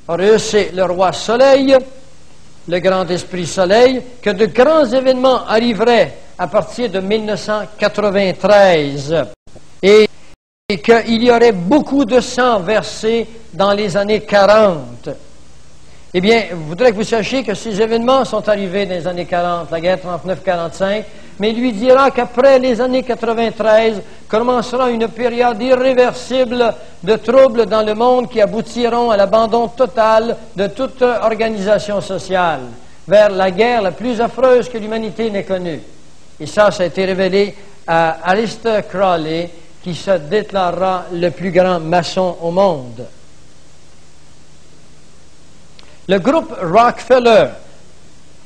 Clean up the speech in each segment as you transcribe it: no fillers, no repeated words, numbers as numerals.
Horus, c'est le roi Soleil, le grand esprit Soleil, que de grands événements arriveraient à partir de 1993 et qu'il y aurait beaucoup de sang versé dans les années 40. Eh bien, je voudrais que vous sachiez que ces événements sont arrivés dans les années 40, la guerre 39-45, mais il lui dira qu'après les années 93 commencera une période irréversible de troubles dans le monde qui aboutiront à l'abandon total de toute organisation sociale, vers la guerre la plus affreuse que l'humanité n'ait connue. Et ça a été révélé à Aleister Crowley, qui se déclarera le plus grand maçon au monde. Le groupe Rockefeller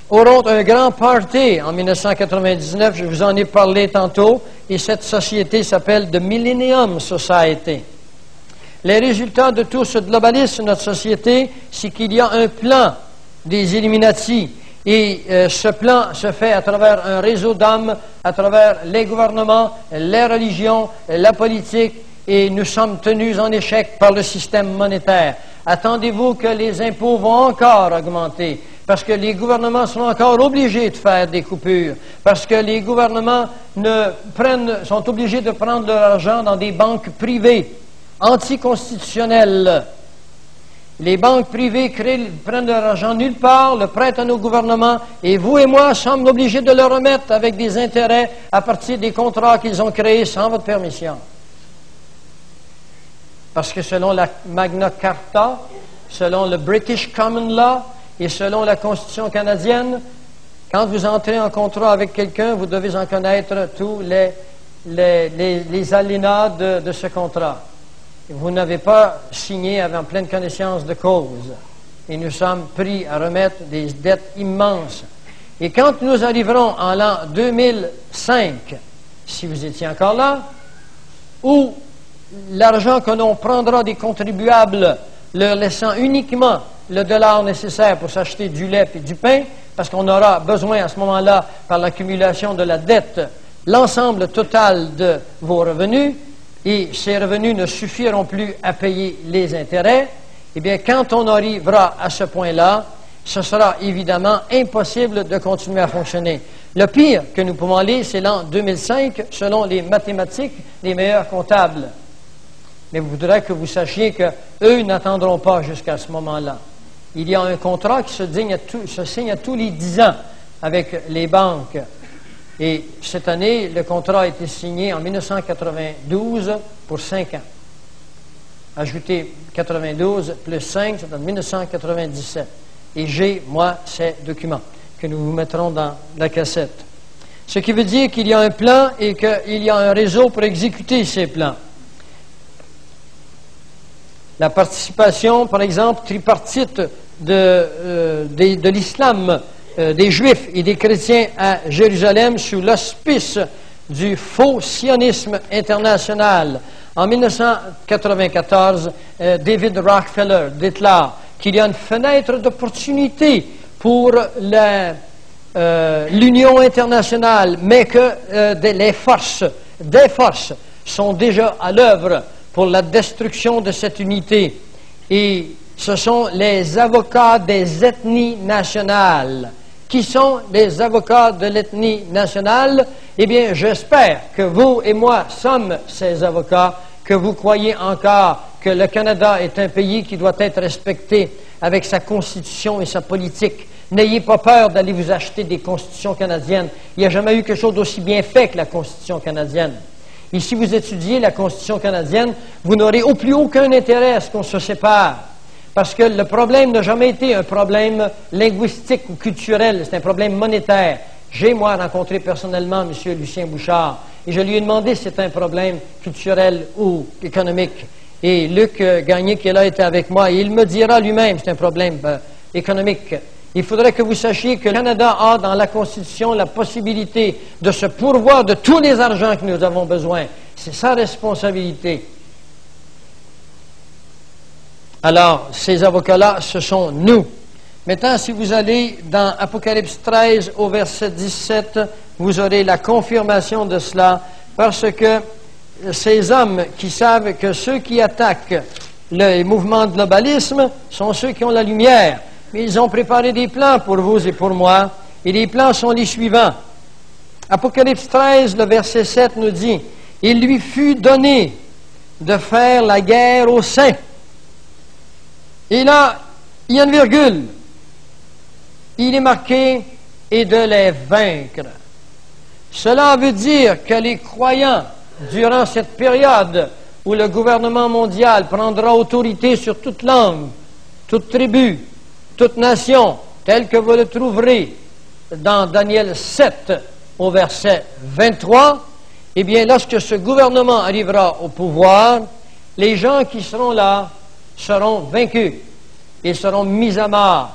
auront un grand party en 1999, je vous en ai parlé tantôt, et cette société s'appelle The Millennium Society. Les résultats de tout ce globalisme de notre société, c'est qu'il y a un plan des Illuminati, et ce plan se fait à travers un réseau d'hommes, à travers les gouvernements, les religions, la politique, et nous sommes tenus en échec par le système monétaire. Attendez-vous que les impôts vont encore augmenter, parce que les gouvernements sont encore obligés de faire des coupures, parce que les gouvernements sont obligés de prendre leur argent dans des banques privées, anticonstitutionnelles. Les banques privées prennent leur argent nulle part, le prêtent à nos gouvernements, et vous et moi sommes obligés de le remettre avec des intérêts à partir des contrats qu'ils ont créés sans votre permission. Parce que selon la Magna Carta, selon le British Common Law et selon la Constitution canadienne, quand vous entrez en contrat avec quelqu'un, vous devez en connaître tous les alinéas de ce contrat. Vous n'avez pas signé en pleine connaissance de cause. Et nous sommes pris à remettre des dettes immenses. Et quand nous arriverons en l'an 2005, si vous étiez encore là, où l'argent que l'on prendra des contribuables, leur laissant uniquement le dollar nécessaire pour s'acheter du lait et du pain, parce qu'on aura besoin à ce moment-là, par l'accumulation de la dette, l'ensemble total de vos revenus, et ces revenus ne suffiront plus à payer les intérêts, eh bien, quand on arrivera à ce point-là, ce sera évidemment impossible de continuer à fonctionner. Le pire que nous pouvons aller, c'est l'an 2005, selon les mathématiques des meilleurs comptables. Mais je voudrais que vous sachiez qu'eux n'attendront pas jusqu'à ce moment-là. Il y a un contrat qui se signe à tous les 10 ans avec les banques. Et cette année, le contrat a été signé en 1992 pour 5 ans. Ajoutez 92 plus 5, ça donne 1997. Et j'ai, moi, ces documents que nous vous mettrons dans la cassette. Ce qui veut dire qu'il y a un plan et qu'il y a un réseau pour exécuter ces plans. La participation, par exemple, tripartite de l'islam, des Juifs et des chrétiens à Jérusalem sous l'auspice du faux sionisme international. En 1994, David Rockefeller déclare qu'il y a une fenêtre d'opportunité pour l'Union internationale, mais que des forces sont déjà à l'œuvre pour la destruction de cette unité. Et ce sont les avocats des ethnies nationales. Qui sont les avocats de l'ethnie nationale? Eh bien, j'espère que vous et moi sommes ces avocats, que vous croyez encore que le Canada est un pays qui doit être respecté avec sa constitution et sa politique. N'ayez pas peur d'aller vous acheter des constitutions canadiennes. Il n'y a jamais eu quelque chose d'aussi bien fait que la constitution canadienne. Et si vous étudiez la Constitution canadienne, vous n'aurez au plus aucun intérêt à ce qu'on se sépare. Parce que le problème n'a jamais été un problème linguistique ou culturel, c'est un problème monétaire. J'ai, moi, rencontré personnellement M. Lucien Bouchard, et je lui ai demandé si c'était un problème culturel ou économique. Et Luc Gagné, qui est là, était avec moi, et il me dira lui-même que c'est un problème économique. Il faudrait que vous sachiez que le Canada a dans la Constitution la possibilité de se pourvoir de tous les argents que nous avons besoin. C'est sa responsabilité. Alors, ces avocats-là, ce sont nous. Maintenant, si vous allez dans Apocalypse 13 au verset 17, vous aurez la confirmation de cela, parce que ces hommes qui savent que ceux qui attaquent le mouvement de globalisme sont ceux qui ont la lumière. Mais ils ont préparé des plans pour vous et pour moi, et les plans sont les suivants. Apocalypse 13, le verset 7 nous dit, « Il lui fut donné de faire la guerre aux saints. » Et là, il y a une virgule. Il est marqué « et de les vaincre ». Cela veut dire que les croyants, durant cette période où le gouvernement mondial prendra autorité sur toute langue, toute tribu, toute nation, tel que vous le trouverez dans Daniel 7 au verset 23, eh bien, lorsque ce gouvernement arrivera au pouvoir, les gens qui seront là seront vaincus et seront mis à mort.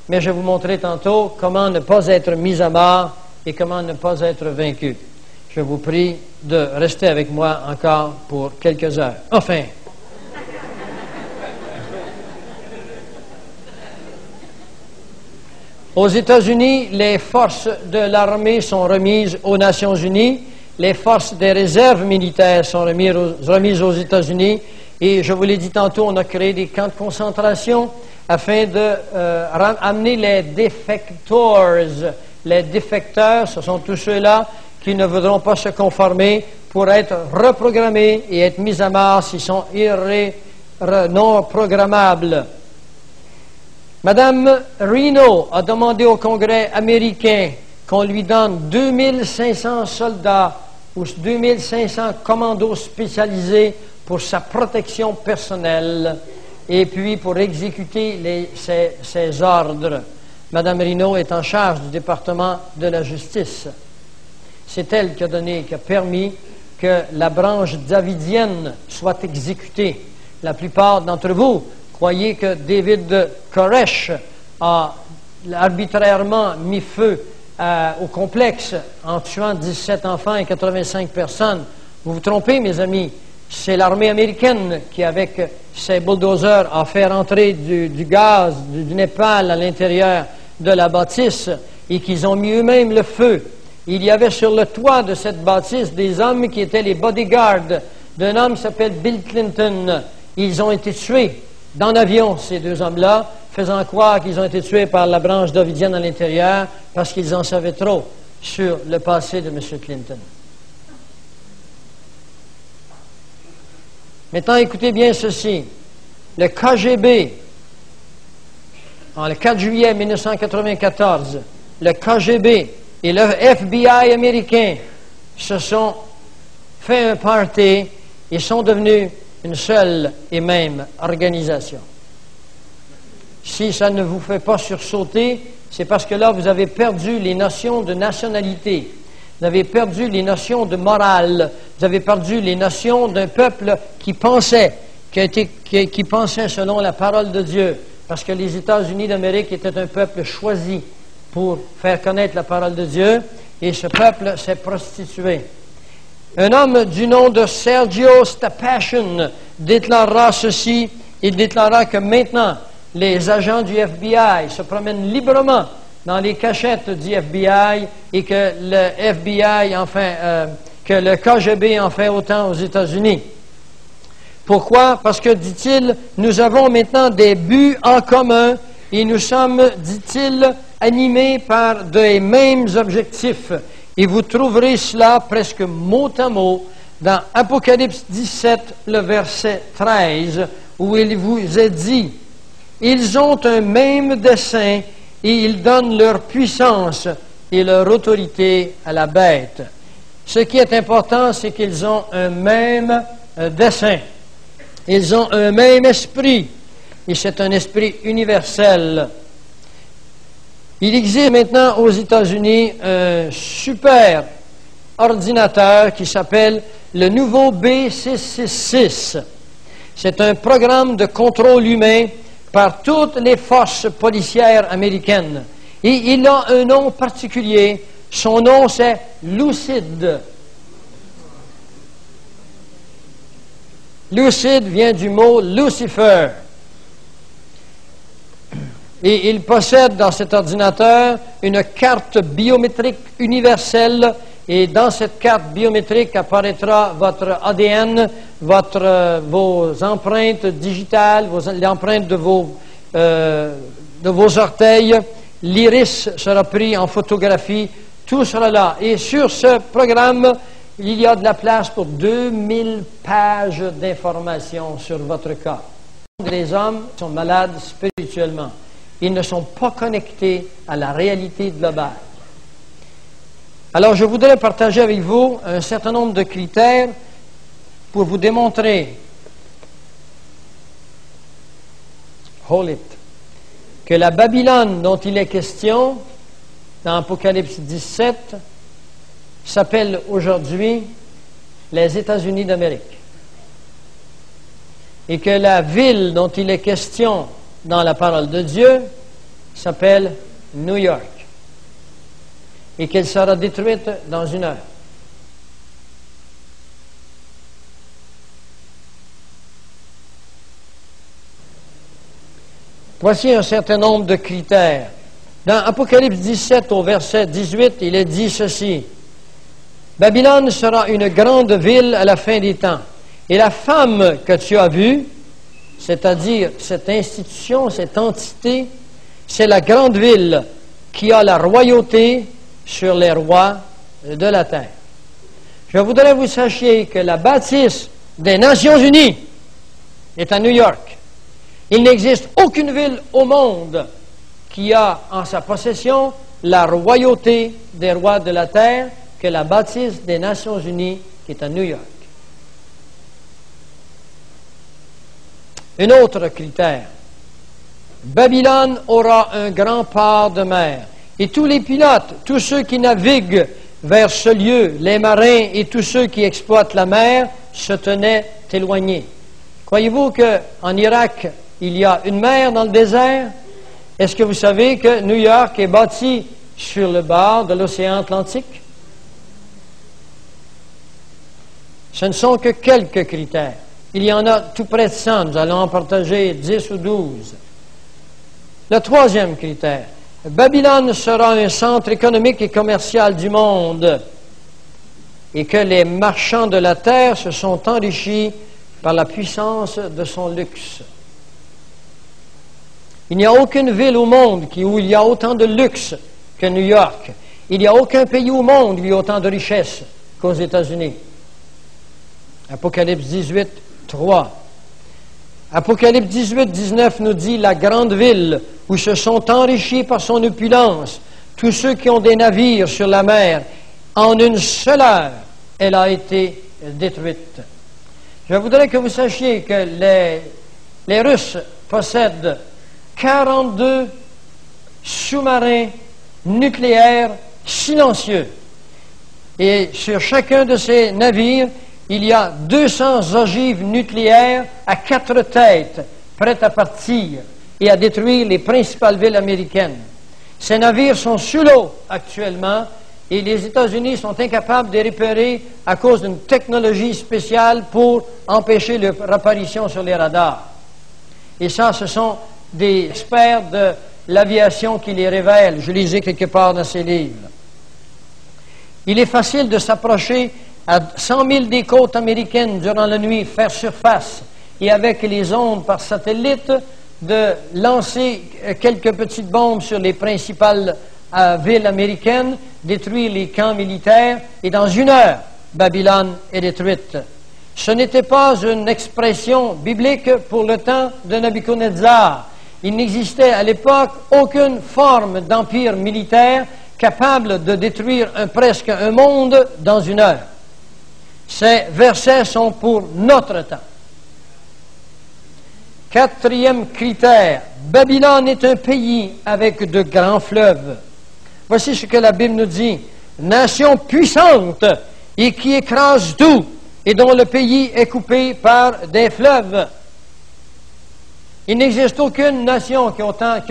Mais je vais vous montrer tantôt comment ne pas être mis à mort et comment ne pas être vaincu. Je vous prie de rester avec moi encore pour quelques heures. Enfin. Aux États-Unis, les forces de l'armée sont remises aux Nations Unies. Les forces des réserves militaires sont remises aux États-Unis. Et je vous l'ai dit tantôt, on a créé des camps de concentration afin de amener les défecteurs. Les défecteurs, ce sont tous ceux-là qui ne voudront pas se conformer pour être reprogrammés et être mis à mort s'ils sont non programmables. Madame Reno a demandé au Congrès américain qu'on lui donne 2500 soldats ou 2500 commandos spécialisés pour sa protection personnelle et puis pour exécuter ses ordres. Madame Reno est en charge du département de la justice. C'est elle qui a permis que la branche davidienne soit exécutée. La plupart d'entre vous croyez que David Koresh a arbitrairement mis feu au complexe en tuant 17 enfants et 85 personnes. Vous vous trompez, mes amis. C'est l'armée américaine qui, avec ses bulldozers, a fait rentrer du gaz, du Népal à l'intérieur de la bâtisse et qu'ils ont mis eux-mêmes le feu. Il y avait sur le toit de cette bâtisse des hommes qui étaient les bodyguards d'un homme qui s'appelle Bill Clinton. Ils ont été tués dans l'avion, ces deux hommes-là, faisant croire qu'ils ont été tués par la branche davidienne à l'intérieur parce qu'ils en savaient trop sur le passé de M. Clinton. Maintenant, écoutez bien ceci. Le KGB, le 4 juillet 1994, le KGB et le FBI américain se sont fait un party et sont devenus une seule et même organisation. Si ça ne vous fait pas sursauter, c'est parce que là, vous avez perdu les notions de nationalité. Vous avez perdu les notions de morale. Vous avez perdu les notions d'un peuple qui pensait, qui pensait selon la parole de Dieu. Parce que les États-Unis d'Amérique étaient un peuple choisi pour faire connaître la parole de Dieu. Et ce peuple s'est prostitué. Un homme du nom de Sergio Stapashin déclarera ceci. Il déclara que maintenant, les agents du FBI se promènent librement dans les cachettes du FBI et que le FBI, que le KGB en fait autant aux États-Unis. Pourquoi? Parce que, dit-il, nous avons maintenant des buts en commun et nous sommes, dit-il, animés par des mêmes objectifs. Et vous trouverez cela presque mot à mot dans Apocalypse 17, le verset 13, où il vous est dit, « Ils ont un même dessein et ils donnent leur puissance et leur autorité à la bête. » Ce qui est important, c'est qu'ils ont un même dessein. Ils ont un même esprit. Et c'est un esprit universel. Il existe maintenant aux États-Unis un super ordinateur qui s'appelle le nouveau B666. C'est un programme de contrôle humain par toutes les forces policières américaines. Et il a un nom particulier. Son nom, c'est Lucid. Lucid vient du mot Lucifer. Et il possède dans cet ordinateur une carte biométrique universelle. Et dans cette carte biométrique apparaîtra votre ADN, vos empreintes digitales, l'empreinte de vos orteils. L'iris sera pris en photographie. Tout sera là. Et sur ce programme, il y a de la place pour 2000 pages d'informations sur votre corps. Les hommes sont malades spirituellement. Ils ne sont pas connectés à la réalité globale. Alors, je voudrais partager avec vous un certain nombre de critères pour vous démontrer, hold it, que la Babylone dont il est question dans Apocalypse 17 s'appelle aujourd'hui les États-Unis d'Amérique. Et que la ville dont il est question dans la parole de Dieu s'appelle New York. Et qu'elle sera détruite dans 1 heure. Voici un certain nombre de critères. Dans Apocalypse 17, au verset 18, il est dit ceci. Babylone sera une grande ville à la fin des temps. Et la femme que tu as vue, c'est-à-dire cette institution, cette entité, c'est la grande ville qui a la royauté sur les rois de la terre. Je voudrais que vous sachiez que la bâtisse des Nations Unies est à New York. Il n'existe aucune ville au monde qui a en sa possession la royauté des rois de la terre que la bâtisse des Nations Unies qui est à New York. Un autre critère. Babylone aura un grand port de mer. Et tous les pilotes, tous ceux qui naviguent vers ce lieu, les marins et tous ceux qui exploitent la mer, se tenaient éloignés. Croyez-vous qu'en Irak, il y a une mer dans le désert? Est-ce que vous savez que New York est bâti sur le bord de l'océan Atlantique? Ce ne sont que quelques critères. Il y en a tout près de 100. Nous allons en partager 10 ou 12. Le troisième critère. Babylone sera un centre économique et commercial du monde et que les marchands de la terre se sont enrichis par la puissance de son luxe. Il n'y a aucune ville au monde où il y a autant de luxe que New York. Il n'y a aucun pays au monde où il y a autant de richesse qu'aux États-Unis. Apocalypse 18, 3. Apocalypse 18, 19 nous dit la grande ville où se sont enrichis par son opulence tous ceux qui ont des navires sur la mer. En une seule heure, elle a été détruite. Je voudrais que vous sachiez que les Russes possèdent 42 sous-marins nucléaires silencieux. Et sur chacun de ces navires, il y a 200 ogives nucléaires à 4 têtes, prêtes à partir et à détruire les principales villes américaines. Ces navires sont sous l'eau actuellement et les États-Unis sont incapables de les repérer à cause d'une technologie spéciale pour empêcher leur apparition sur les radars. Et ça, ce sont des experts de l'aviation qui les révèlent. Je lisais quelque part dans ces livres. Il est facile de s'approcher à 100 000 des côtes américaines durant la nuit, faire surface, et avec les ondes par satellite, de lancer quelques petites bombes sur les principales villes américaines, détruire les camps militaires, et dans 1 heure, Babylone est détruite. Ce n'était pas une expression biblique pour le temps de Nabuchodonosor. Il n'existait à l'époque aucune forme d'empire militaire capable de détruire presque un monde dans 1 heure. Ces versets sont pour notre temps. 4e critère, Babylone est un pays avec de grands fleuves. Voici ce que la Bible nous dit. Nation puissante et qui écrase tout et dont le pays est coupé par des fleuves. Il n'existe aucune nation qui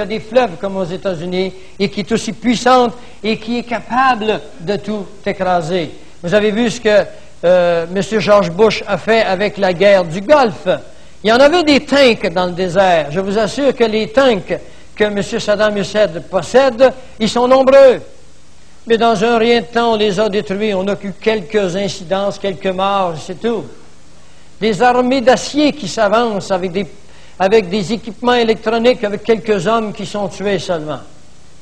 a des fleuves comme aux États-Unis et qui est aussi puissante et qui est capable de tout écraser. Vous avez vu ce que M. George Bush a fait avec la guerre du Golfe. Il y en avait des tanks dans le désert. Je vous assure que les tanks que M. Saddam Hussein possède, ils sont nombreux. Mais dans un rien de temps, on les a détruits. On n'a eu quelques incidences, quelques morts, c'est tout. Des armées d'acier qui s'avancent avec des équipements électroniques, avec quelques hommes qui sont tués seulement.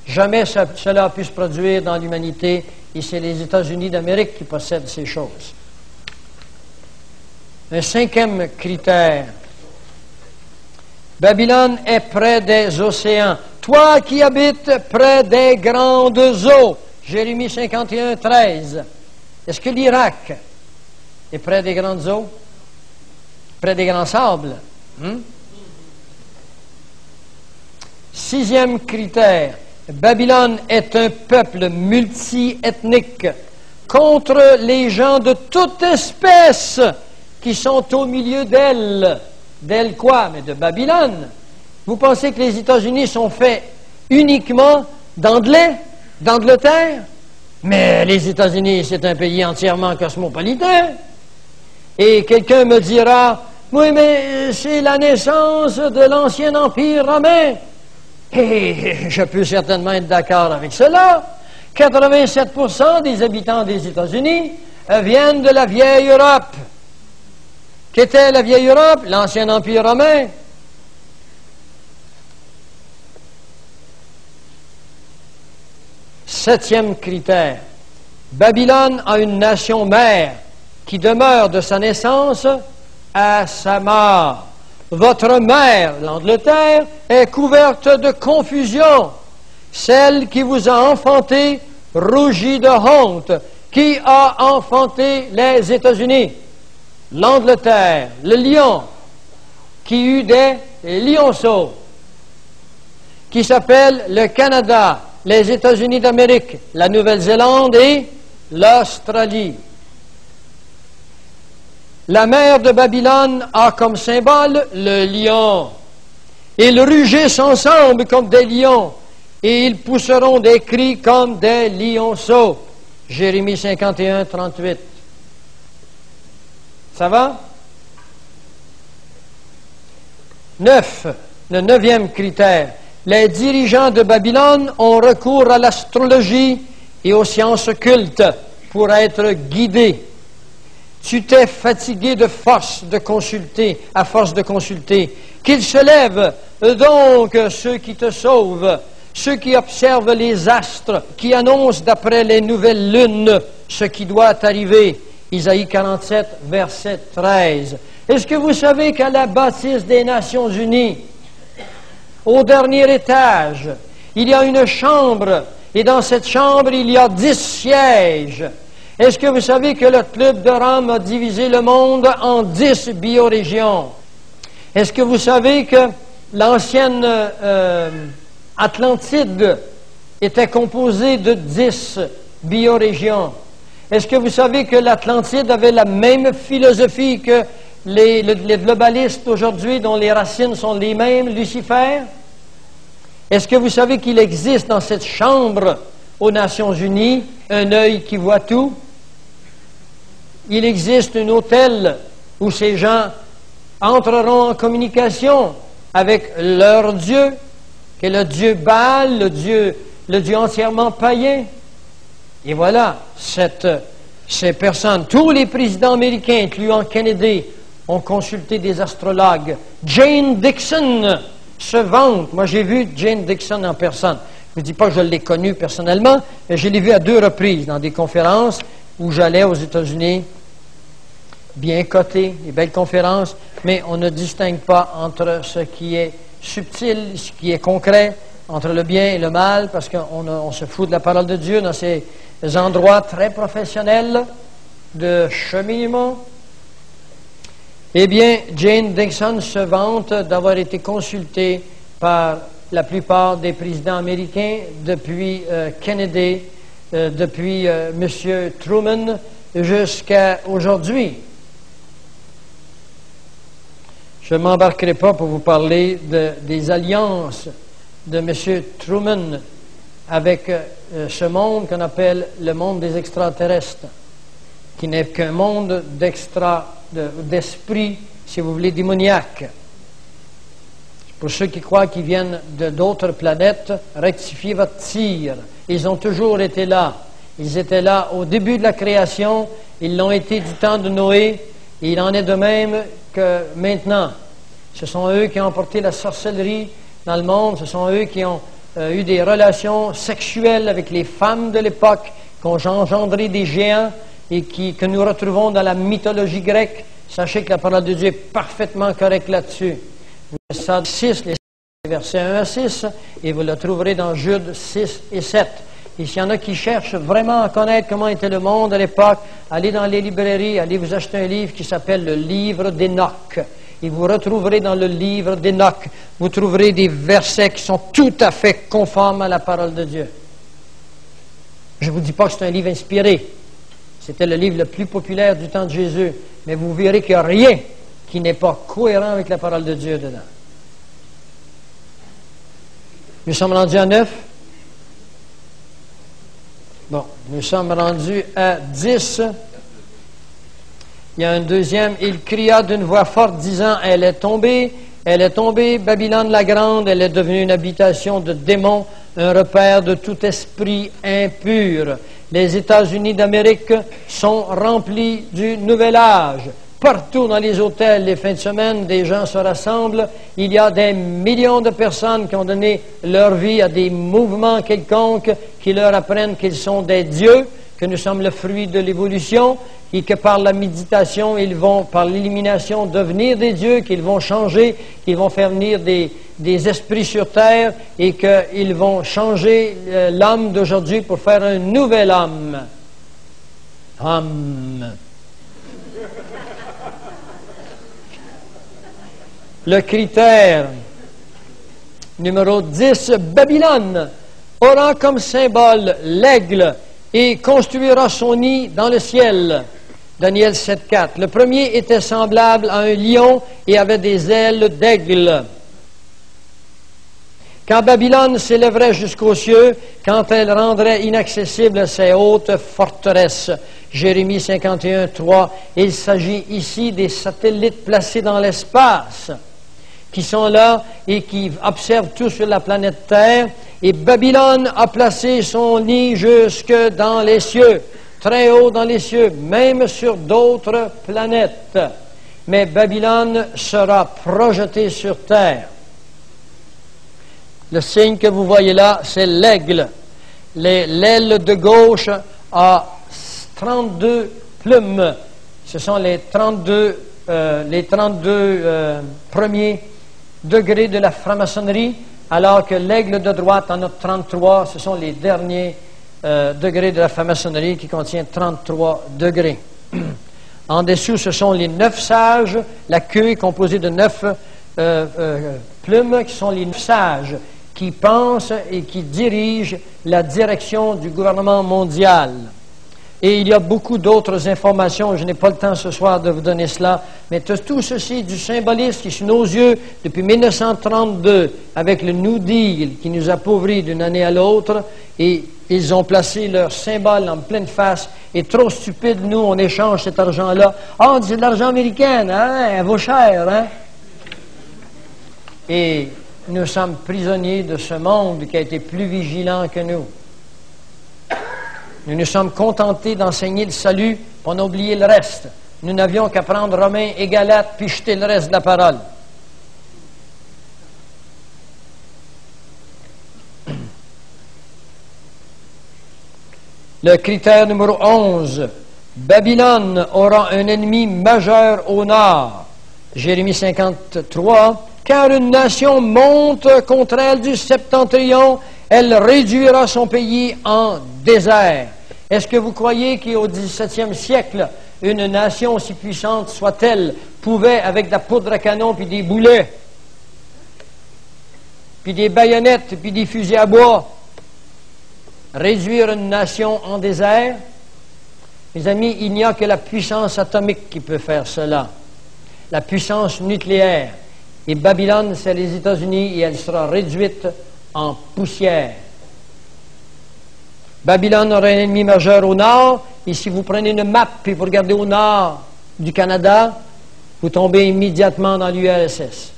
Jamais cela a pu se produire dans l'humanité, et c'est les États-Unis d'Amérique qui possèdent ces choses. Un cinquième critère. Babylone est près des océans. Toi qui habites près des grandes eaux. Jérémie 51, 13. Est-ce que l'Irak est près des grandes eaux? Près des grands sables? Sixième critère. Babylone est un peuple multi-ethnique contre les gens de toute espèce qui sont au milieu d'elle. D'elle quoi? Mais de Babylone. Vous pensez que les États-Unis sont faits uniquement d'Angleterre? Mais les États-Unis, c'est un pays entièrement cosmopolitain. Et quelqu'un me dira, oui, mais c'est la naissance de l'ancien Empire romain. Et je peux certainement être d'accord avec cela. 87% des habitants des États-Unis viennent de la vieille Europe. Qu'était la vieille Europe? L'ancien Empire romain. Septième critère. Babylone a une nation mère qui demeure de sa naissance à sa mort. Votre mère, l'Angleterre, est couverte de confusion. Celle qui vous a enfanté rougit de honte. Qui a enfanté les États-Unis? L'Angleterre, le lion, qui eut des lionceaux, qui s'appelle le Canada, les États-Unis d'Amérique, la Nouvelle-Zélande et l'Australie. La mère de Babylone a comme symbole le lion. Ils rugissent ensemble comme des lions, et ils pousseront des cris comme des lionceaux. Jérémie 51, 38. Ça va? 9. Le neuvième critère. Les dirigeants de Babylone ont recours à l'astrologie et aux sciences occultes pour être guidés. Tu t'es fatigué de force de consulter, à force de consulter. Qu'ils se lèvent donc ceux qui te sauvent, ceux qui observent les astres, qui annoncent d'après les nouvelles lunes ce qui doit arriver. Isaïe 47, verset 13. Est-ce que vous savez qu'à la bâtisse des Nations Unies, au dernier étage, il y a une chambre, et dans cette chambre, il y a 10 sièges. Est-ce que vous savez que le Club de Rome a divisé le monde en 10 biorégions? Est-ce que vous savez que l'ancienne Atlantide était composée de 10 biorégions? Est-ce que vous savez que l'Atlantide avait la même philosophie que les globalistes aujourd'hui, dont les racines sont les mêmes, Lucifer? Est-ce que vous savez qu'il existe dans cette chambre aux Nations Unies un œil qui voit tout? Il existe un hôtel où ces gens entreront en communication avec leur Dieu, qui est le Dieu Baal, le Dieu entièrement païen. Et voilà, ces personnes, tous les présidents américains, incluant Kennedy, ont consulté des astrologues. Jane Dixon se vante. Moi, j'ai vu Jane Dixon en personne. Je ne dis pas que je l'ai connue personnellement, mais je l'ai vue à 2 reprises dans des conférences où j'allais aux États-Unis, bien cotées, des belles conférences, mais on ne distingue pas entre ce qui est subtil, ce qui est concret, entre le bien et le mal, parce qu'on se fout de la parole de Dieu dans ces endroits très professionnels de cheminement. Eh bien, Jane Dixon se vante d'avoir été consultée par la plupart des présidents américains depuis Kennedy, depuis M. Truman, jusqu'à aujourd'hui. Je ne m'embarquerai pas pour vous parler des alliances de M. Truman avec ce monde qu'on appelle le monde des extraterrestres, qui n'est qu'un monde d'esprit, si vous voulez, démoniaque. Je Pour ceux qui croient qu'ils viennent d'autres planètes, rectifiez votre tir. Ils ont toujours été là. Ils étaient là au début de la création, ils l'ont été du temps de Noé, et il en est de même que maintenant. Ce sont eux qui ont emporté la sorcellerie dans le monde, ce sont eux qui ont eu des relations sexuelles avec les femmes de l'époque, qui ont engendré des géants et que nous retrouvons dans la mythologie grecque. Sachez que la parole de Dieu est parfaitement correcte là-dessus. Vous lisez 6, les versets 1 à 6, et vous le trouverez dans Jude 6 et 7. Et s'il y en a qui cherchent vraiment à connaître comment était le monde à l'époque, allez dans les librairies, allez vous acheter un livre qui s'appelle le livre d'Enoch. Et vous retrouverez dans le livre d'Enoch, vous trouverez des versets qui sont tout à fait conformes à la parole de Dieu. Je ne vous dis pas que c'est un livre inspiré. C'était le livre le plus populaire du temps de Jésus. Mais vous verrez qu'il n'y a rien qui n'est pas cohérent avec la parole de Dieu dedans. Nous sommes rendus à 9. Bon, nous sommes rendus à 10. Il y a un deuxième. Il cria d'une voix forte, disant, elle est tombée, Babylone la grande, elle est devenue une habitation de démons, un repère de tout esprit impur. Les États-Unis d'Amérique sont remplis du nouvel âge. Partout dans les hôtels, les fins de semaine, des gens se rassemblent. Il y a des millions de personnes qui ont donné leur vie à des mouvements quelconques qui leur apprennent qu'ils sont des dieux, que nous sommes le fruit de l'évolution et que par la méditation, ils vont, par l'élimination, devenir des dieux, qu'ils vont changer, qu'ils vont faire venir des esprits sur terre et qu'ils vont changer l'homme d'aujourd'hui pour faire un nouvel homme. Le critère numéro 10, Babylone aura comme symbole l'aigle et construira son nid dans le ciel. Daniel 7,4. Le premier était semblable à un lion et avait des ailes d'aigle. Quand Babylone s'élèverait jusqu'aux cieux, quand elle rendrait inaccessibles ses hautes forteresses. Jérémie 51, 3. Il s'agit ici des satellites placés dans l'espace, qui sont là et qui observent tout sur la planète Terre. Et Babylone a placé son nid jusque dans les cieux, très haut dans les cieux, même sur d'autres planètes. Mais Babylone sera projetée sur Terre. Le signe que vous voyez là, c'est l'aigle. L'aile de gauche a 32 plumes. Ce sont les 32 premiers degrés de la franc-maçonnerie, alors que l'aigle de droite en a 33. Ce sont les derniers degrés de la franc-maçonnerie qui contient 33 degrés. En dessous, ce sont les 9 sages. La queue est composée de 9 plumes qui sont les 9 sages qui pensent et qui dirigent la direction du gouvernement mondial. Et il y a beaucoup d'autres informations. Je n'ai pas le temps ce soir de vous donner cela. Mais tout ceci est du symbolisme qui est sous nos yeux depuis 1932, avec le New Deal qui nous appauvrit d'une année à l'autre. Et ils ont placé leur symbole en pleine face. Et trop stupide, nous, on échange cet argent-là. Ah, c'est de l'argent américain, hein? Elle vaut cher, hein? Et nous sommes prisonniers de ce monde qui a été plus vigilant que nous. Nous nous sommes contentés d'enseigner le salut, on a oublié le reste. Nous n'avions qu'à prendre Romains et Galates, puis jeter le reste de la parole. Le critère numéro 11. Babylone aura un ennemi majeur au nord. Jérémie 53. Car une nation monte contre elle du septentrion, elle réduira son pays en désert. Est-ce que vous croyez qu'au XVIIe siècle, une nation aussi puissante soit-elle, pouvait, avec de la poudre à canon, puis des boulets, puis des baïonnettes, puis des fusils à bois, réduire une nation en désert? Mes amis, il n'y a que la puissance atomique qui peut faire cela, la puissance nucléaire. Et Babylone, c'est les États-Unis, et elle sera réduite en poussière. Babylone aura un ennemi majeur au nord, et si vous prenez une map et vous regardez au nord du Canada, vous tombez immédiatement dans l'URSS.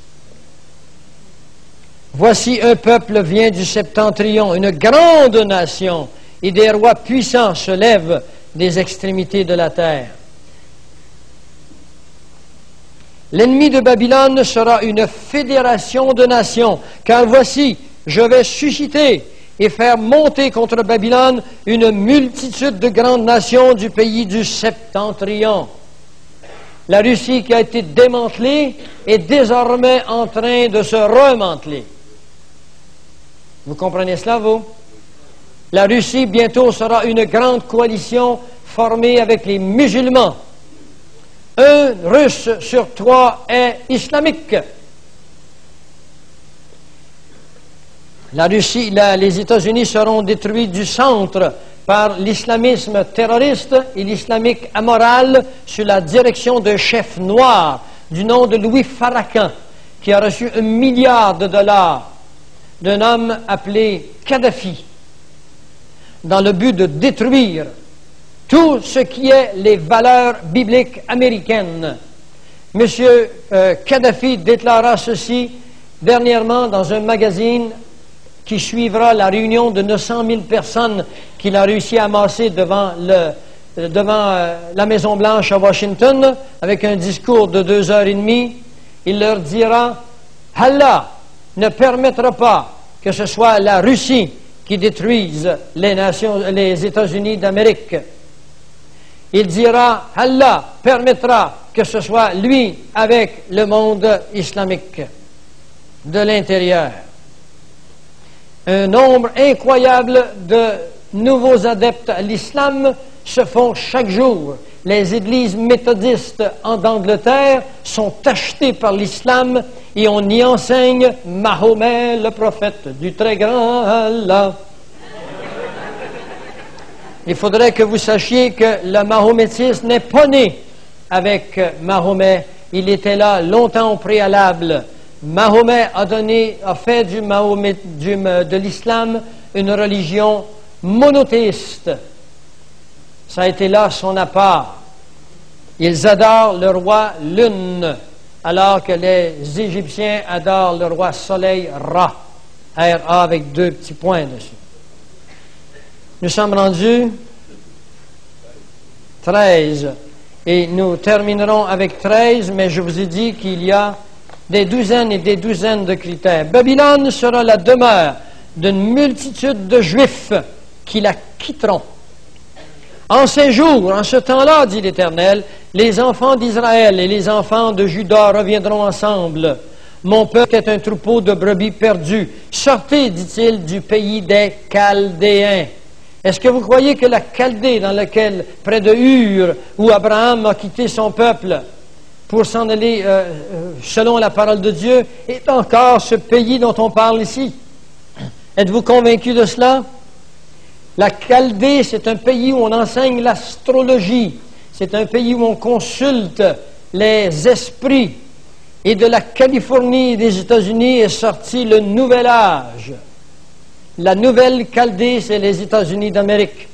Voici un peuple vient du septentrion, une grande nation, et des rois puissants se lèvent des extrémités de la terre. L'ennemi de Babylone sera une fédération de nations, car voici, je vais susciter et faire monter contre Babylone une multitude de grandes nations du pays du septentrion. La Russie qui a été démantelée est désormais en train de se remanteler. Vous comprenez cela, vous? La Russie bientôt sera une grande coalition formée avec les musulmans. Un Russe sur 3 est islamique. La Russie, les États-Unis seront détruits du centre par l'islamisme terroriste et l'islamique amoral sous la direction d'un chef noir du nom de Louis Farrakhan, qui a reçu $1 milliard d'un homme appelé Kadhafi, dans le but de détruire tout ce qui est les valeurs bibliques américaines. M. Kadhafi déclara ceci dernièrement dans un magazine qui suivra la réunion de 900 000 personnes qu'il a réussi à amasser devant la Maison-Blanche à Washington, avec un discours de 2h30. Il leur dira, Allah ne permettra pas que ce soit la Russie qui détruise les États-Unis d'Amérique. Il dira, Allah permettra que ce soit lui avec le monde islamique de l'intérieur. Un nombre incroyable de nouveaux adeptes à l'islam se font chaque jour. Les églises méthodistes d'Angleterre sont achetées par l'islam et on y enseigne Mahomet, le prophète du très grand Allah. Il faudrait que vous sachiez que le mahométisme n'est pas né avec Mahomet. Il était là longtemps au préalable. Mahomet a fait de l'islam une religion monothéiste. Ça a été là son appart. Ils adorent le roi Lune, alors que les Égyptiens adorent le roi Soleil Ra, R-A avec 2 petits points dessus. Nous sommes rendus 13 et nous terminerons avec 13, mais je vous ai dit qu'il y a des douzaines et des douzaines de critères. Babylone sera la demeure d'une multitude de Juifs qui la quitteront. En ces jours, en ce temps-là, dit l'Éternel, les enfants d'Israël et les enfants de Juda reviendront ensemble. Mon peuple est un troupeau de brebis perdues. Sortez, dit-il, du pays des Chaldéens. Est-ce que vous croyez que la Chaldée, dans laquelle, près de Ur, où Abraham a quitté son peuple pour s'en aller selon la parole de Dieu, est encore ce pays dont on parle ici? Êtes-vous convaincu de cela? La Chaldée, c'est un pays où on enseigne l'astrologie. C'est un pays où on consulte les esprits. Et de la Californie et des États-Unis est sorti le nouvel âge. La nouvelle Chaldée, c'est les États-Unis d'Amérique.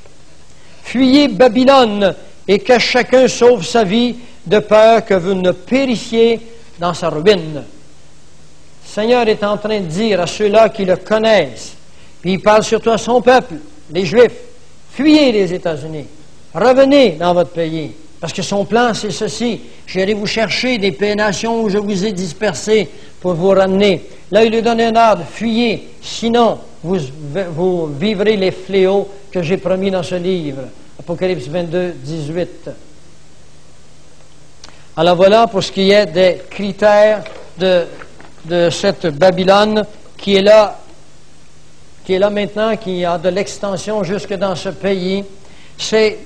Fuyez Babylone et que chacun sauve sa vie de peur que vous ne périssiez dans sa ruine. Le Seigneur est en train de dire à ceux-là qui le connaissent, puis il parle surtout à son peuple, les Juifs, fuyez les États-Unis, revenez dans votre pays, parce que son plan c'est ceci, j'irai vous chercher des nations où je vous ai dispersés pour vous ramener. Là, il lui donne un ordre, fuyez, sinon vous vivrez les fléaux que j'ai promis dans ce livre. Apocalypse 22, 18. Alors voilà pour ce qui est des critères de cette Babylone qui est là maintenant, qui a de l'extension jusque dans ce pays. C'est,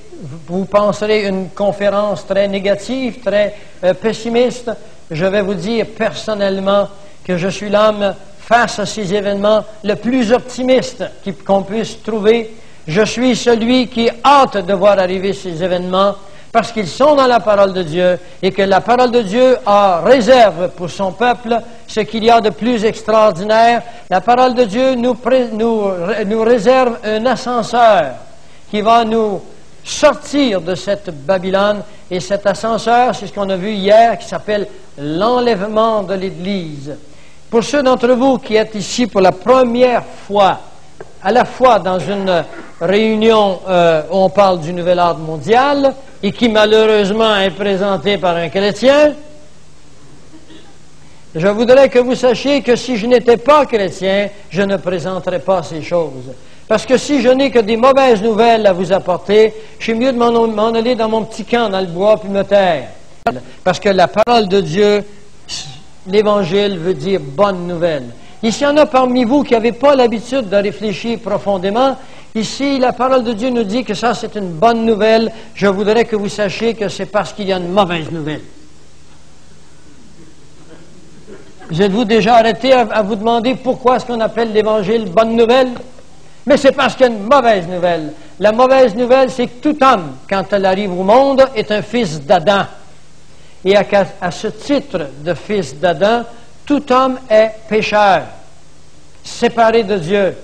vous penserez, une conférence très négative, très pessimiste. Je vais vous dire personnellement que je suis l'homme face à ces événements le plus optimiste qu'on puisse trouver. Je suis celui qui a hâte de voir arriver ces événements parce qu'ils sont dans la parole de Dieu et que la parole de Dieu a réserve pour son peuple ce qu'il y a de plus extraordinaire. La parole de Dieu nous réserve un ascenseur qui va nous sortir de cette Babylone. Et cet ascenseur, c'est ce qu'on a vu hier, qui s'appelle l'enlèvement de l'Église. Pour ceux d'entre vous qui êtes ici pour la première fois, à la fois dans une réunion où on parle du nouvel ordre mondial et qui malheureusement est présentée par un chrétien, je voudrais que vous sachiez que si je n'étais pas chrétien, je ne présenterais pas ces choses. Parce que si je n'ai que des mauvaises nouvelles à vous apporter, je suis mieux de m'en aller dans mon petit camp dans le bois puis me taire. Parce que la parole de Dieu, l'Évangile veut dire bonne nouvelle. Ici, il y en a parmi vous qui n'avez pas l'habitude de réfléchir profondément. Ici, la parole de Dieu nous dit que ça, c'est une bonne nouvelle. Je voudrais que vous sachiez que c'est parce qu'il y a une mauvaise nouvelle. Vous êtes-vous déjà arrêté à vous demander pourquoi est-ce qu'on appelle l'Évangile bonne nouvelle? Mais c'est parce qu'il y a une mauvaise nouvelle. La mauvaise nouvelle, c'est que tout homme, quand elle arrive au monde, est un fils d'Adam. Et à ce titre de fils d'Adam, tout homme est pécheur, séparé de Dieu.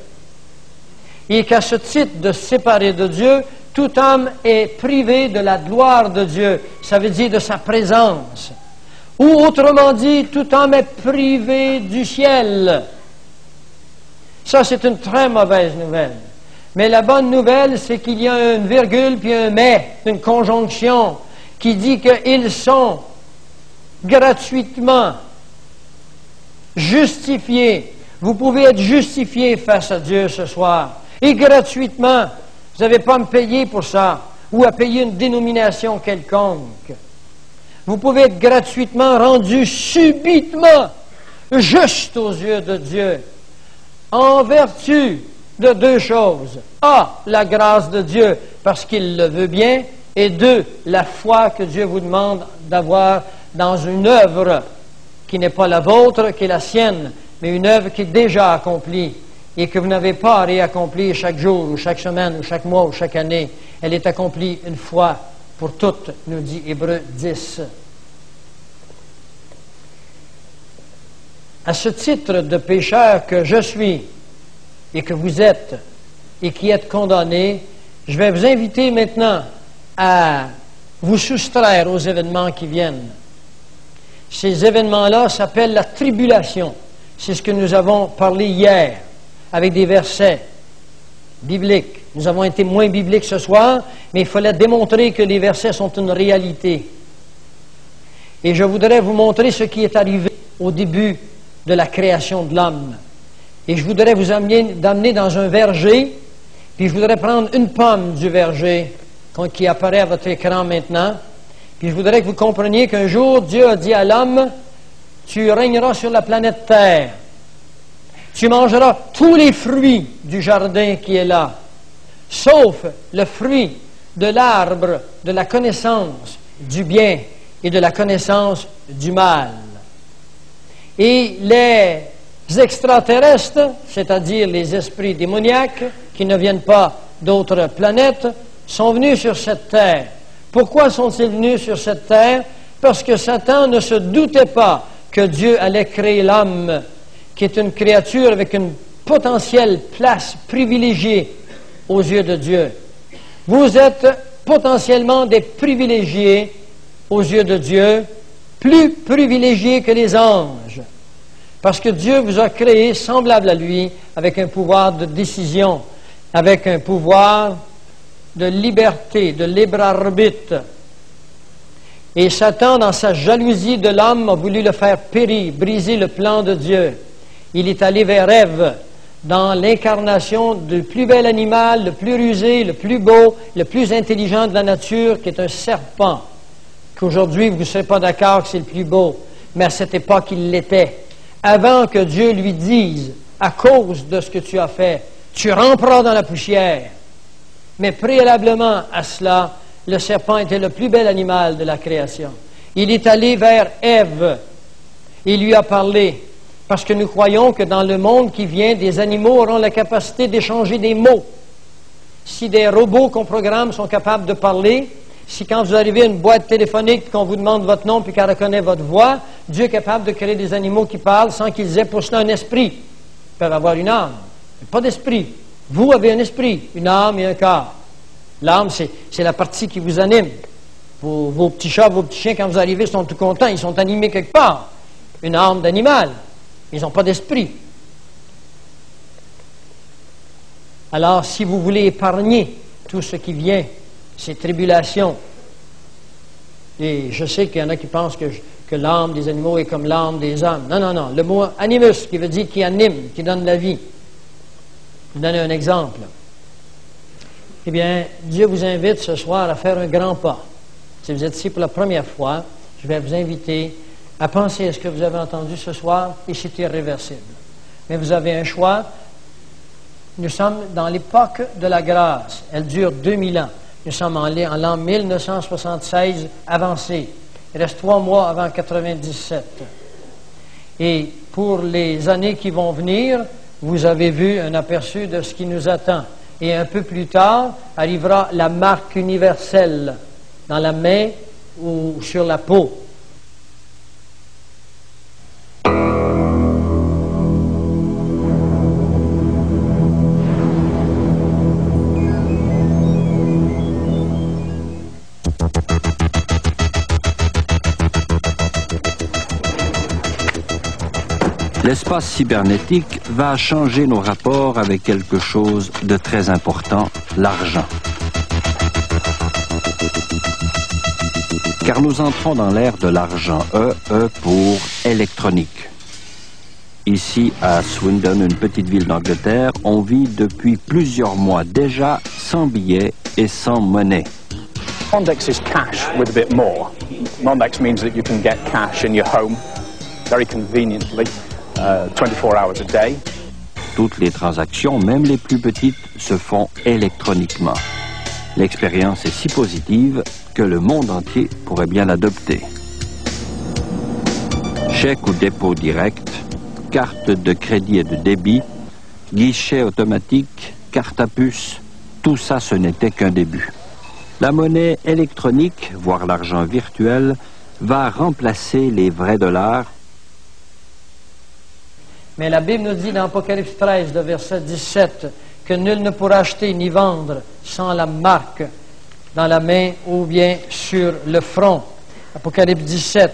Et qu'à ce titre de séparé de Dieu, tout homme est privé de la gloire de Dieu. Ça veut dire de sa présence. Ou autrement dit, tout homme est privé du ciel. Ça, c'est une très mauvaise nouvelle. Mais la bonne nouvelle, c'est qu'il y a une virgule puis un mais, une conjonction, qui dit qu'ils sont gratuitement justifiés. Vous pouvez être justifié face à Dieu ce soir. Et gratuitement, vous n'avez pas à me payer pour ça, ou à payer une dénomination quelconque. Vous pouvez être gratuitement rendu subitement juste aux yeux de Dieu, en vertu de deux choses. A, la grâce de Dieu, parce qu'il le veut bien, et deux, la foi que Dieu vous demande d'avoir dans une œuvre qui n'est pas la vôtre, qui est la sienne, mais une œuvre qui est déjà accomplie et que vous n'avez pas à réaccomplir chaque jour, ou chaque semaine, ou chaque mois, ou chaque année. Elle est accomplie une fois pour toutes, nous dit Hébreux 10. À ce titre de pécheur que je suis et que vous êtes et qui êtes condamnés, je vais vous inviter maintenant à vous soustraire aux événements qui viennent. Ces événements-là s'appellent la tribulation. C'est ce que nous avons parlé hier avec des versets bibliques. Nous avons été moins bibliques ce soir, mais il fallait démontrer que les versets sont une réalité. Et je voudrais vous montrer ce qui est arrivé au début de la création de l'homme. Et je voudrais vous amener dans un verger, puis je voudrais prendre une pomme du verger qui apparaît à votre écran maintenant, puis je voudrais que vous compreniez qu'un jour, Dieu a dit à l'homme, tu régneras sur la planète Terre. Tu mangeras tous les fruits du jardin qui est là, sauf le fruit de l'arbre de la connaissance du bien et de la connaissance du mal. Et les extraterrestres, c'est-à-dire les esprits démoniaques, qui ne viennent pas d'autres planètes, sont venus sur cette terre. Pourquoi sont-ils venus sur cette terre? Parce que Satan ne se doutait pas que Dieu allait créer l'homme, qui est une créature avec une potentielle place privilégiée aux yeux de Dieu. Vous êtes potentiellement des privilégiés aux yeux de Dieu, plus privilégiés que les anges, parce que Dieu vous a créé semblable à lui, avec un pouvoir de décision, avec un pouvoir de liberté, de libre arbitre. Et Satan, dans sa jalousie de l'homme, a voulu le faire périr, briser le plan de Dieu. Il est allé vers Ève, dans l'incarnation du plus bel animal, le plus rusé, le plus beau, le plus intelligent de la nature, qui est un serpent, qu'aujourd'hui vous ne serez pas d'accord que c'est le plus beau, mais à cette époque il l'était. Avant que Dieu lui dise, à cause de ce que tu as fait, tu ramperas dans la poussière. Mais préalablement à cela, le serpent était le plus bel animal de la création. Il est allé vers Ève. Il lui a parlé. Parce que nous croyons que dans le monde qui vient, des animaux auront la capacité d'échanger des mots. Si des robots qu'on programme sont capables de parler, si quand vous arrivez à une boîte téléphonique, qu'on vous demande votre nom puis qu'elle reconnaît votre voix, Dieu est capable de créer des animaux qui parlent sans qu'ils aient pour cela un esprit. Ils peuvent avoir une âme, mais pas d'esprit. Vous avez un esprit, une âme et un corps. L'âme, c'est la partie qui vous anime. Vos petits chats, vos petits chiens, quand vous arrivez, sont tout contents, ils sont animés quelque part. Une âme d'animal. Ils n'ont pas d'esprit. Alors, si vous voulez épargner tout ce qui vient, ces tribulations, et je sais qu'il y en a qui pensent que l'âme des animaux est comme l'âme des hommes. Non, non, non. Le mot animus, qui veut dire qui anime, qui donne la vie. Je vais vous donner un exemple. Eh bien, Dieu vous invite ce soir à faire un grand pas. Si vous êtes ici pour la première fois, je vais vous inviter à penser à ce que vous avez entendu ce soir et c'est irréversible. Mais vous avez un choix. Nous sommes dans l'époque de la grâce. Elle dure 2000 ans. Nous sommes en l'an 1976 avancé. Il reste 3 mois avant 97. Et pour les années qui vont venir, vous avez vu un aperçu de ce qui nous attend. Et un peu plus tard, arrivera la marque universelle dans la main ou sur la peau. L'espace cybernétique va changer nos rapports avec quelque chose de très important, l'argent. Car nous entrons dans l'ère de l'argent, E pour électronique. Ici, à Swindon, une petite ville d'Angleterre, on vit depuis plusieurs mois déjà sans billets et sans monnaie. Mondex is cash with a bit more. Mondex means that you can get cash in your home very conveniently. 24 hours a day. Toutes les transactions, même les plus petites, se font électroniquement. L'expérience est si positive que le monde entier pourrait bien l'adopter. Chèque ou dépôt direct, carte de crédit et de débit, guichet automatique, carte à puce, tout ça, ce n'était qu'un début. La monnaie électronique, voire l'argent virtuel, va remplacer les vrais dollars. Mais la Bible nous dit dans Apocalypse 13, le verset 17, que nul ne pourra acheter ni vendre sans la marque dans la main ou bien sur le front. Apocalypse 17.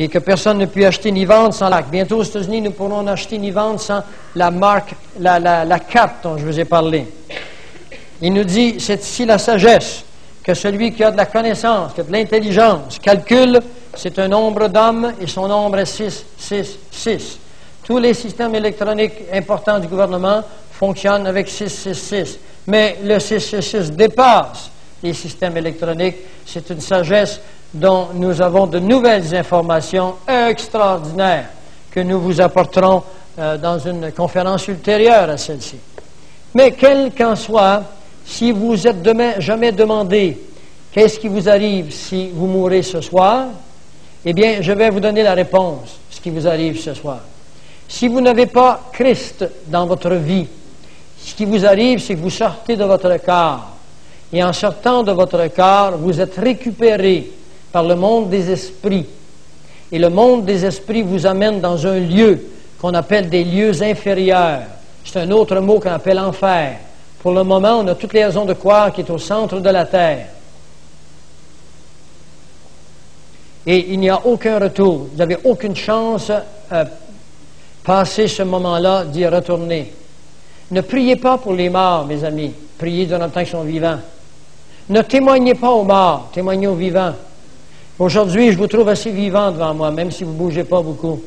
Et que personne ne peut acheter ni vendre sans la marque. Bientôt aux États-Unis, nous pourrons acheter ni vendre sans la marque, la carte dont je vous ai parlé. Il nous dit, c'est ici la sagesse, que celui qui a de la connaissance, qui a de l'intelligence, calcule, c'est un nombre d'hommes et son nombre est 6, 6, 6. Tous les systèmes électroniques importants du gouvernement fonctionnent avec 666. Mais le 666 dépasse les systèmes électroniques. C'est une sagesse dont nous avons de nouvelles informations extraordinaires que nous vous apporterons dans une conférence ultérieure à celle-ci. Mais quel qu'en soit, si vous êtes jamais demandé qu'est-ce qui vous arrive si vous mourrez ce soir, eh bien, je vais vous donner la réponse, ce qui vous arrive ce soir. Si vous n'avez pas Christ dans votre vie, ce qui vous arrive, c'est que vous sortez de votre corps. Et en sortant de votre corps, vous êtes récupéré par le monde des esprits. Et le monde des esprits vous amène dans un lieu qu'on appelle des lieux inférieurs. C'est un autre mot qu'on appelle enfer. Pour le moment, on a toutes les raisons de croire qu'il est au centre de la terre. Et il n'y a aucun retour. Vous n'avez aucune chance passer ce moment-là, d'y retourner. Ne priez pas pour les morts, mes amis. Priez durant le temps qu'ils sont vivants. Ne témoignez pas aux morts, témoignez aux vivants. Aujourd'hui, je vous trouve assez vivant devant moi, même si vous ne bougez pas beaucoup.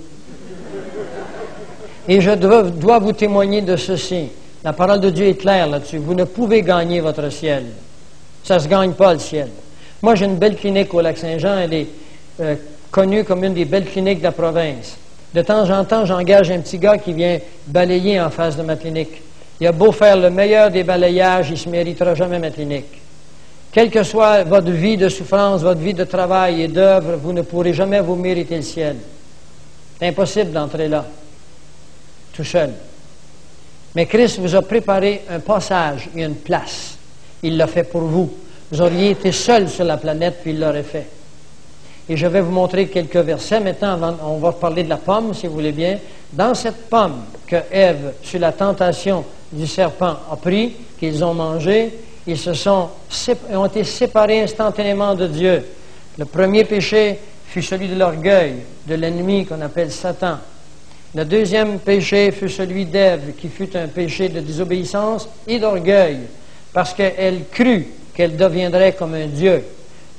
Et je dois vous témoigner de ceci. La parole de Dieu est claire là-dessus. Vous ne pouvez gagner votre ciel. Ça ne se gagne pas, le ciel. Moi, j'ai une belle clinique au Lac-Saint-Jean. Elle est connue comme une des belles cliniques de la province. De temps en temps, j'engage un petit gars qui vient balayer en face de ma clinique. Il a beau faire le meilleur des balayages, il ne se méritera jamais ma clinique. Quelle que soit votre vie de souffrance, votre vie de travail et d'œuvre, vous ne pourrez jamais vous mériter le ciel. C'est impossible d'entrer là, tout seul. Mais Christ vous a préparé un passage et une place. Il l'a fait pour vous. Vous auriez été seul sur la planète, puis il l'aurait fait. Et je vais vous montrer quelques versets. Maintenant, on va parler de la pomme, si vous voulez bien. Dans cette pomme que Ève, sur la tentation du serpent, a pris, qu'ils ont mangé, ils ont été séparés instantanément de Dieu. Le premier péché fut celui de l'orgueil, de l'ennemi qu'on appelle Satan. Le deuxième péché fut celui d'Ève, qui fut un péché de désobéissance et d'orgueil, parce qu'elle crut qu'elle deviendrait comme un Dieu.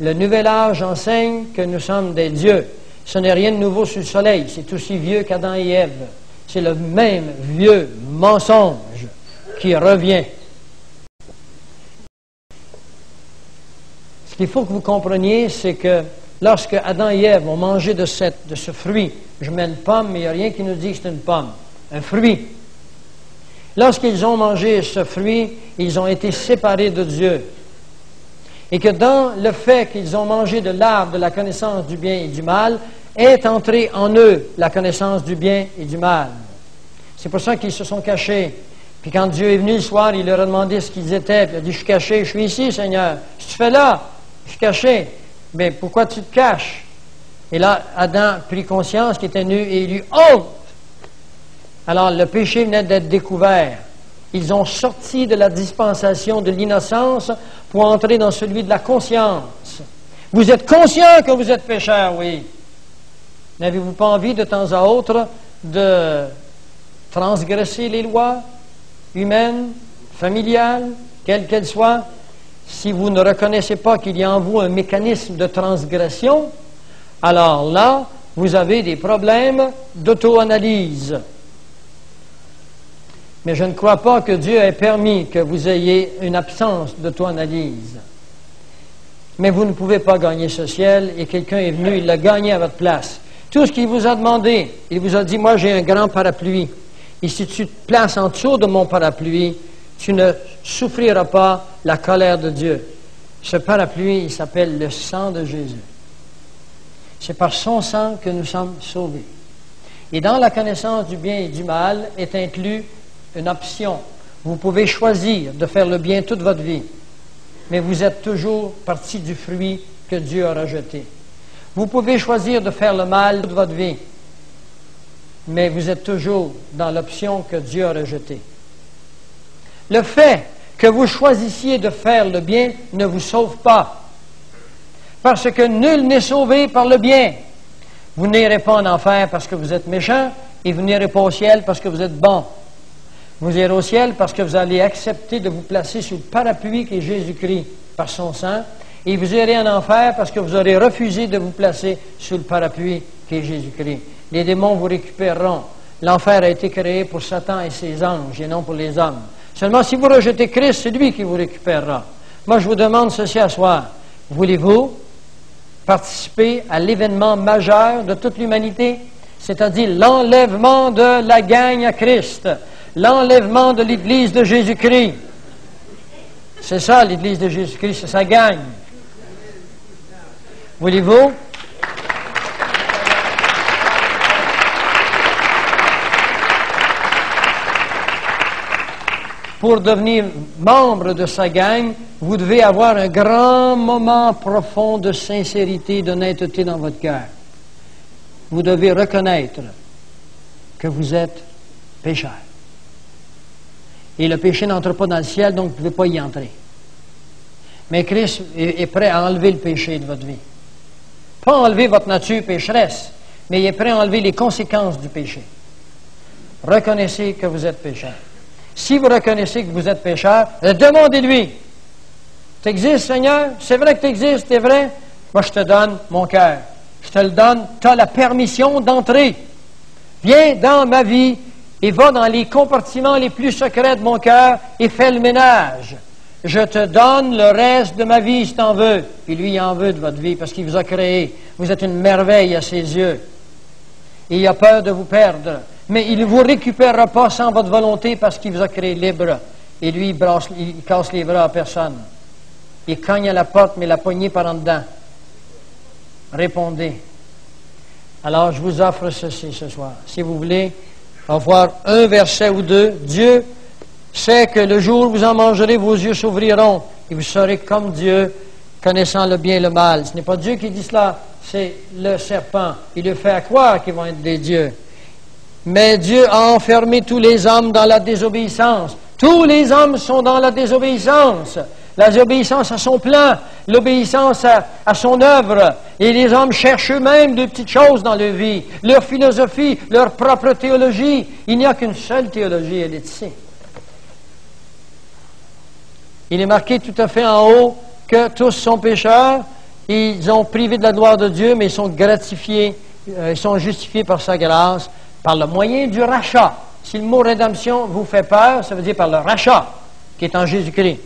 Le nouvel âge enseigne que nous sommes des dieux. Ce n'est rien de nouveau sous le soleil, c'est aussi vieux qu'Adam et Ève. C'est le même vieux mensonge qui revient. Ce qu'il faut que vous compreniez, c'est que lorsque Adam et Ève ont mangé de ce fruit, je mets une pomme, mais il n'y a rien qui nous dit que c'est une pomme, un fruit. Lorsqu'ils ont mangé ce fruit, ils ont été séparés de Dieu. Et que dans le fait qu'ils ont mangé de l'arbre de la connaissance du bien et du mal, est entrée en eux la connaissance du bien et du mal. C'est pour ça qu'ils se sont cachés. Puis quand Dieu est venu le soir, il leur a demandé ce qu'ils étaient. Puis il a dit, je suis caché, je suis ici, Seigneur. Qu'est-ce que tu fais là? Je suis caché. Mais pourquoi tu te caches? Et là, Adam prit conscience qu'il était nu et il eut honte. Alors, le péché venait d'être découvert. Ils ont sorti de la dispensation de l'innocence pour entrer dans celui de la conscience. Vous êtes conscient que vous êtes pécheur, oui. N'avez-vous pas envie de temps à autre de transgresser les lois humaines, familiales, quelles qu'elles soient? Si vous ne reconnaissez pas qu'il y a en vous un mécanisme de transgression, alors là, vous avez des problèmes d'auto-analyse. Mais je ne crois pas que Dieu ait permis que vous ayez une absence d'auto-analyse. Mais vous ne pouvez pas gagner ce ciel et quelqu'un est venu, il l'a gagné à votre place. Tout ce qu'il vous a demandé, il vous a dit, moi j'ai un grand parapluie. Et si tu te places en dessous de mon parapluie, tu ne souffriras pas la colère de Dieu. Ce parapluie, il s'appelle le sang de Jésus. C'est par son sang que nous sommes sauvés. Et dans la connaissance du bien et du mal est inclus une option. Vous pouvez choisir de faire le bien toute votre vie, mais vous êtes toujours partie du fruit que Dieu a rejeté. Vous pouvez choisir de faire le mal toute votre vie, mais vous êtes toujours dans l'option que Dieu a rejetée. Le fait que vous choisissiez de faire le bien ne vous sauve pas, parce que nul n'est sauvé par le bien. Vous n'irez pas en enfer parce que vous êtes méchant, et vous n'irez pas au ciel parce que vous êtes bon. Vous irez au ciel parce que vous allez accepter de vous placer sous le parapluie qui est Jésus-Christ par son sang, et vous irez en enfer parce que vous aurez refusé de vous placer sous le parapluie qui est Jésus-Christ. Les démons vous récupéreront. L'enfer a été créé pour Satan et ses anges, et non pour les hommes. Seulement, si vous rejetez Christ, c'est lui qui vous récupérera. Moi, je vous demande ceci à soir. Voulez-vous participer à l'événement majeur de toute l'humanité, c'est-à-dire l'enlèvement de la gagne à Christ, l'enlèvement de l'Église de Jésus-Christ? C'est ça, l'Église de Jésus-Christ, c'est sa gagne. Voulez-vous? Pour devenir membre de sa gang, vous devez avoir un grand moment profond de sincérité, d'honnêteté dans votre cœur. Vous devez reconnaître que vous êtes pécheur. Et le péché n'entre pas dans le ciel, donc vous ne pouvez pas y entrer. Mais Christ est prêt à enlever le péché de votre vie. Pas enlever votre nature pécheresse, mais il est prêt à enlever les conséquences du péché. Reconnaissez que vous êtes pécheur. Si vous reconnaissez que vous êtes pécheur, demandez-lui. Tu existes, Seigneur? C'est vrai que tu existes, c'est vrai? Moi, je te donne mon cœur. Je te le donne. Tu as la permission d'entrer. Viens dans ma vie et va dans les compartiments les plus secrets de mon cœur et fais le ménage. Je te donne le reste de ma vie si tu en veux. Et lui, il en veut de votre vie parce qu'il vous a créé. Vous êtes une merveille à ses yeux. Et il a peur de vous perdre. Mais il ne vous récupérera pas sans votre volonté parce qu'il vous a créé libre. Et lui, il casse les bras à personne. Il cogne à la porte, mais la poignée par en dedans. Répondez. Alors, je vous offre ceci ce soir. Si vous voulez avoir un verset ou deux, Dieu sait que le jour où vous en mangerez, vos yeux s'ouvriront et vous serez comme Dieu, connaissant le bien et le mal. Ce n'est pas Dieu qui dit cela, c'est le serpent. Il le fait à croire qu'ils vont être des dieux. Mais Dieu a enfermé tous les hommes dans la désobéissance. Tous les hommes sont dans la désobéissance. la désobéissance à son plan, l'obéissance à son œuvre. Et les hommes cherchent eux-mêmes de petites choses dans leur vie, leur philosophie, leur propre théologie. Il n'y a qu'une seule théologie, elle est ici. Il est marqué tout à fait en haut que tous sont pécheurs, ils ont privé de la gloire de Dieu, mais ils sont gratifiés, ils sont justifiés par sa grâce, par le moyen du rachat. Si le mot rédemption vous fait peur, ça veut dire par le rachat qui est en Jésus-Christ.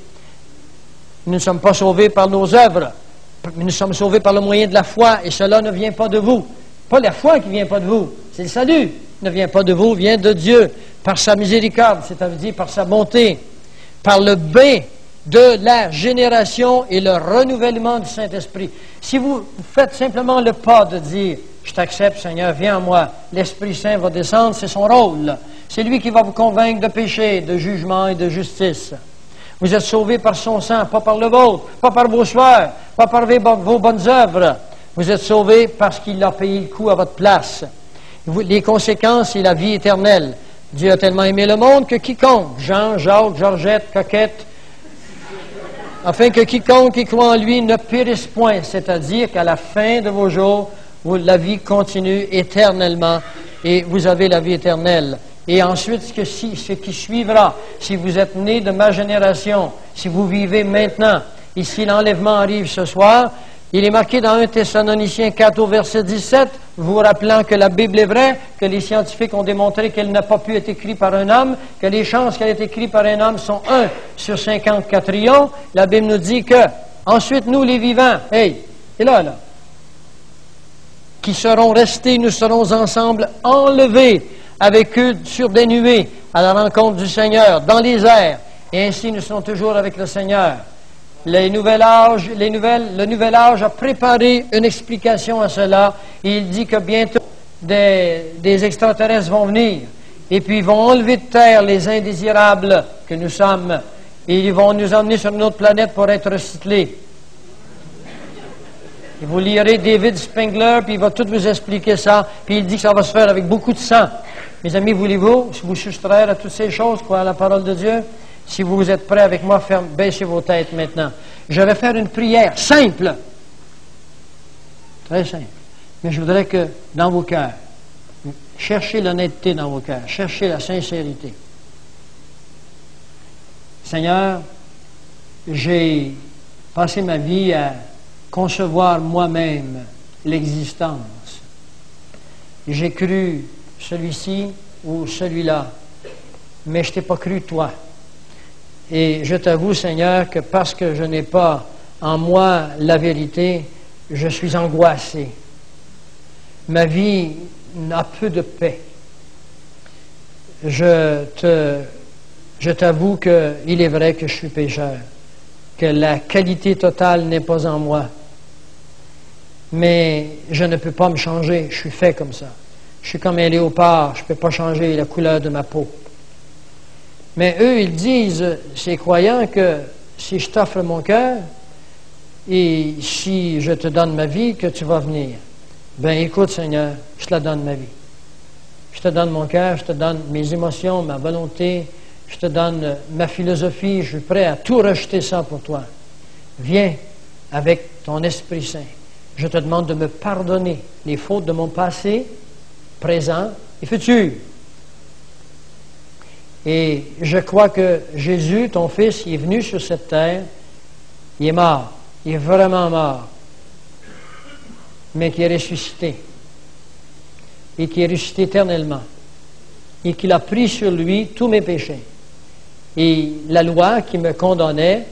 Nous ne sommes pas sauvés par nos œuvres, mais nous sommes sauvés par le moyen de la foi, et cela ne vient pas de vous. Pas la foi qui ne vient pas de vous, c'est le salut. Ne vient pas de vous, vient de Dieu, par sa miséricorde, c'est-à-dire par sa bonté, par le bain de la génération et le renouvellement du Saint-Esprit. Si vous faites simplement le pas de dire « Je t'accepte, Seigneur, viens à moi », l'Esprit Saint va descendre, c'est son rôle. C'est lui qui va vous convaincre de péché, de jugement et de justice. Vous êtes sauvés par son sang, pas par le vôtre, pas par vos sueurs, pas par vos bonnes œuvres. Vous êtes sauvés parce qu'il a payé le coût à votre place. Les conséquences, c'est la vie éternelle. Dieu a tellement aimé le monde que quiconque, Jean, Jacques, Georgette, Coquette, afin que quiconque qui croit en lui ne périsse point, c'est-à-dire qu'à la fin de vos jours, la vie continue éternellement et vous avez la vie éternelle. Et ensuite, ce qui suivra, si vous êtes né de ma génération, si vous vivez maintenant, et si l'enlèvement arrive ce soir, il est marqué dans 1 Thessaloniciens 4 au verset 17, vous rappelant que la Bible est vraie, que les scientifiques ont démontré qu'elle n'a pas pu être écrite par un homme, que les chances qu'elle ait été écrite par un homme sont 1 sur 54 trillions. La Bible nous dit que, ensuite, nous les vivants, et là, qui seront restés, nous serons ensemble enlevés avec eux sur des nuées à la rencontre du Seigneur, dans les airs. Et ainsi, nous serons toujours avec le Seigneur. Le nouvel âge a préparé une explication à cela. Et il dit que bientôt, des extraterrestres vont venir. Et puis, ils vont enlever de terre les indésirables que nous sommes. Et ils vont nous emmener sur une autre planète pour être recyclés. Et vous lirez David Spengler, puis il va tout vous expliquer ça. Puis il dit que ça va se faire avec beaucoup de sang. Mes amis, voulez-vous vous soustraire à toutes ces choses, croire à la parole de Dieu? Si vous êtes prêts avec moi, baissez vos têtes maintenant. Je vais faire une prière simple. Très simple. Mais je voudrais que, dans vos cœurs, cherchez l'honnêteté dans vos cœurs, cherchez la sincérité. Seigneur, j'ai passé ma vie à concevoir moi-même l'existence. J'ai cru celui-ci ou celui-là, mais je ne t'ai pas cru toi. Et je t'avoue, Seigneur, que parce que je n'ai pas en moi la vérité, je suis angoissé. Ma vie n'a peu de paix. Je t'avoue qu'il est vrai que je suis pécheur, que la qualité totale n'est pas en moi. Mais je ne peux pas me changer, je suis fait comme ça. Je suis comme un léopard, je ne peux pas changer la couleur de ma peau. Mais eux, ils disent, ces croyants, que si je t'offre mon cœur et si je te donne ma vie, que tu vas venir. Ben écoute, Seigneur, je te la donne ma vie. Je te donne mon cœur, je te donne mes émotions, ma volonté, je te donne ma philosophie, je suis prêt à tout rejeter ça pour toi. Viens avec ton Esprit Saint. Je te demande de me pardonner les fautes de mon passé, présent et futur. Et je crois que Jésus, ton Fils, il est venu sur cette terre, il est mort, il est vraiment mort, mais qui est ressuscité, et qui est ressuscité éternellement, et qu'il a pris sur lui tous mes péchés. Et la loi qui me condamnait,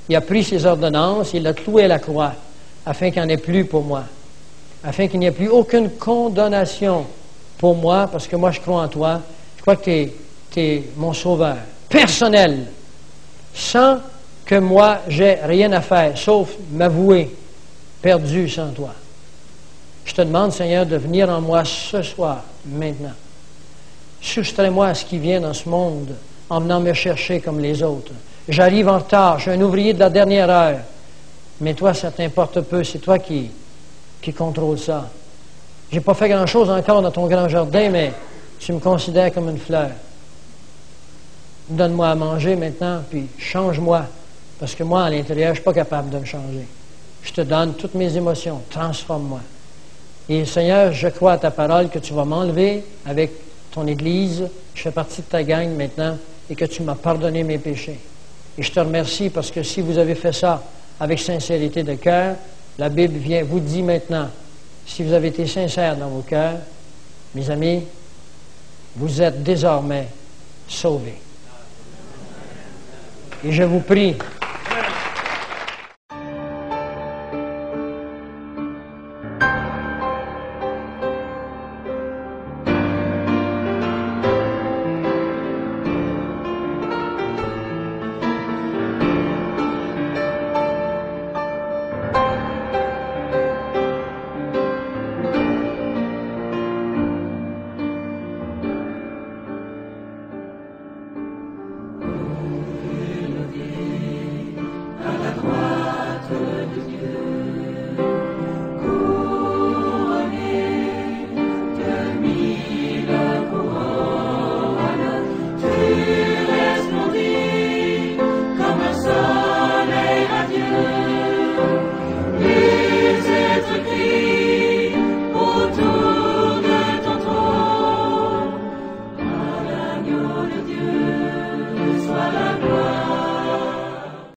il a pris ses ordonnances, il l'a cloué à la croix, afin qu'il n'y en ait plus pour moi, afin qu'il n'y ait plus aucune condamnation pour moi, parce que moi je crois en toi, je crois que tu es mon sauveur, personnel, sans que moi j'ai rien à faire, sauf m'avouer perdu sans toi. Je te demande, Seigneur, de venir en moi ce soir, maintenant. Soustrais-moi à ce qui vient dans ce monde, en venant me chercher comme les autres. J'arrive en retard, je suis un ouvrier de la dernière heure, mais toi, ça t'importe peu, c'est toi qui contrôle ça. J'ai pas fait grand-chose encore dans ton grand jardin, mais tu me considères comme une fleur. Donne-moi à manger maintenant, puis change-moi Parce que moi, à l'intérieur, je ne suis pas capable de me changer. Je te donne toutes mes émotions. Transforme-moi. Et Seigneur, je crois à ta parole que tu vas m'enlever avec ton Église. Je fais partie de ta gang maintenant et que tu m'as pardonné mes péchés. Et je te remercie parce que si vous avez fait ça avec sincérité de cœur, la Bible vous dit maintenant, si vous avez été sincère dans vos cœurs, mes amis, vous êtes désormais sauvés. Et je vous prie, À la droite de Dieu.